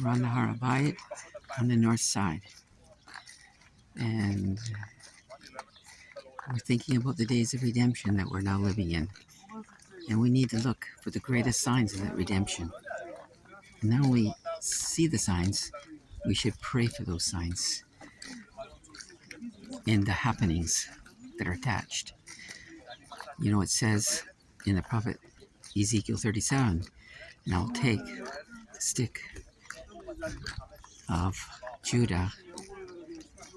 We're on the Har HaBayt on the north side, and we're thinking about the days of redemption that we're now living in. And we need to look for the greatest signs of that redemption. And not only see the signs, we should pray for those signs and the happenings that are attached. You know, it says in the prophet Ezekiel 37, and I'll take the stick of Judah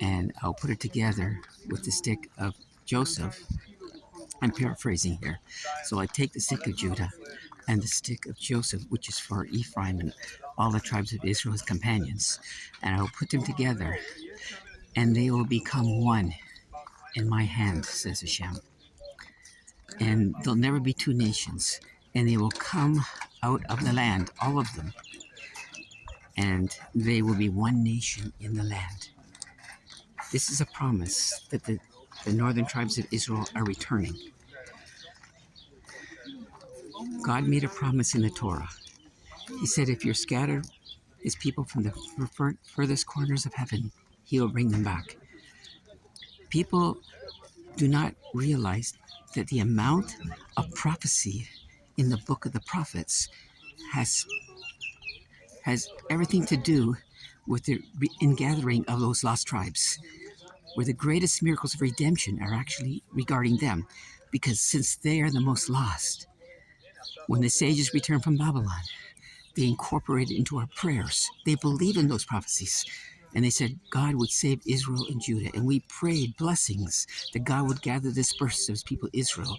and I'll put it together with the stick of Joseph. I'm paraphrasing here. So I take the stick of Judah and the stick of Joseph, which is for Ephraim and all the tribes of Israel's companions, and I will put them together, and they will become one in my hand, says Hashem. And there'll never be two nations, and they will come out of the land, all of them, and they will be one nation in the land. This is a promise that the northern tribes of Israel are returning. God made a promise in the Torah. He said, if you're scattered his people from the furthest corners of heaven, he will bring them back. People do not realize that the amount of prophecy in the book of the prophets has everything to do with the ingathering of those lost tribes, where the greatest miracles of redemption are actually regarding them, because since they are the most lost, when the sages returned from Babylon, they incorporated into our prayers. They believed in those prophecies. And they said God would save Israel and Judah. And we prayed blessings that God would gather disperse his people Israel.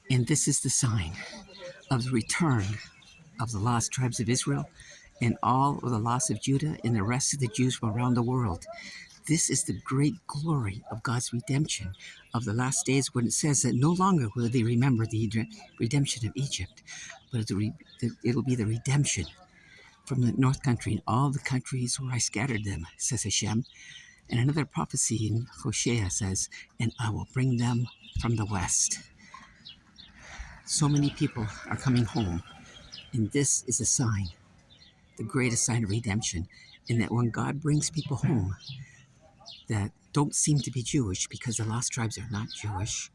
And this is the sign of the return of the lost tribes of Israel and all of the lost of Judah and the rest of the Jews from around the world. This is the great glory of God's redemption of the last days, when it says that no longer will they remember the redemption of Egypt, but it'll be the redemption from the north country and all the countries where I scattered them, says Hashem. And another prophecy in Hosea says, and I will bring them from the west. So many people are coming home, and this is a sign, the greatest sign of redemption, in that when God brings people home that don't seem to be Jewish, because the lost tribes are not Jewish,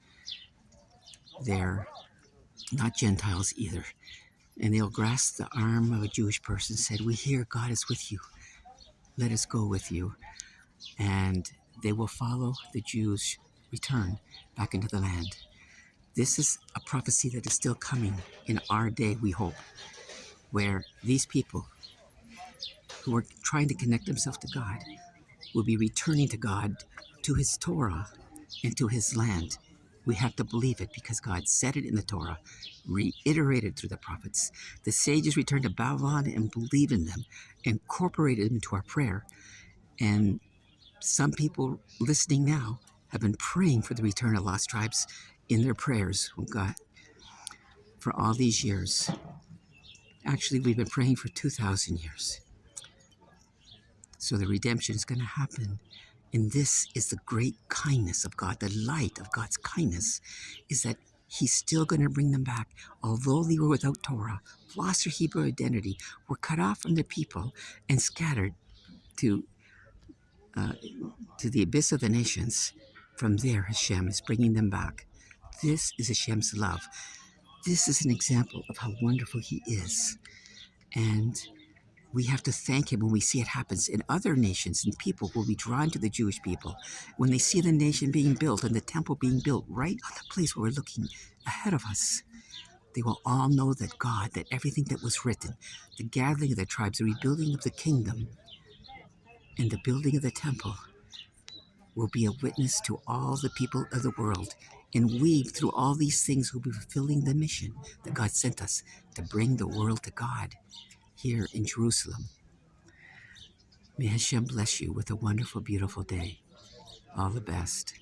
they're not Gentiles either, and they'll grasp the arm of a Jewish person and said, we hear God is with you, let us go with you, and they will follow the Jews' return back into the land. This is a prophecy that is still coming in our day, we hope, where these people who are trying to connect themselves to God will be returning to God, to his Torah, and to his land. We have to believe it because God said it in the Torah, reiterated through the prophets. The sages returned to Babylon and believed in them, incorporated them into our prayer. And some people listening now have been praying for the return of lost tribes in their prayers with God for all these years. Actually, we've been praying for 2,000 years. So the redemption is going to happen. And this is the great kindness of God. The light of God's kindness is that he's still going to bring them back. Although they were without Torah, lost their Hebrew identity, were cut off from their people and scattered to the abyss of the nations. From there, Hashem is bringing them back. This is Hashem's love. This is an example of how wonderful he is. And we have to thank him when we see it happens. And other nations and people will be drawn to the Jewish people when they see the nation being built and the temple being built right on the place where we're looking ahead of us. They will all know that God, that everything that was written, the gathering of the tribes, the rebuilding of the kingdom, and the building of the temple will be a witness to all the people of the world. And we, through all these things, will be fulfilling the mission that God sent us to bring the world to God here in Jerusalem. May Hashem bless you with a wonderful, beautiful day. All the best.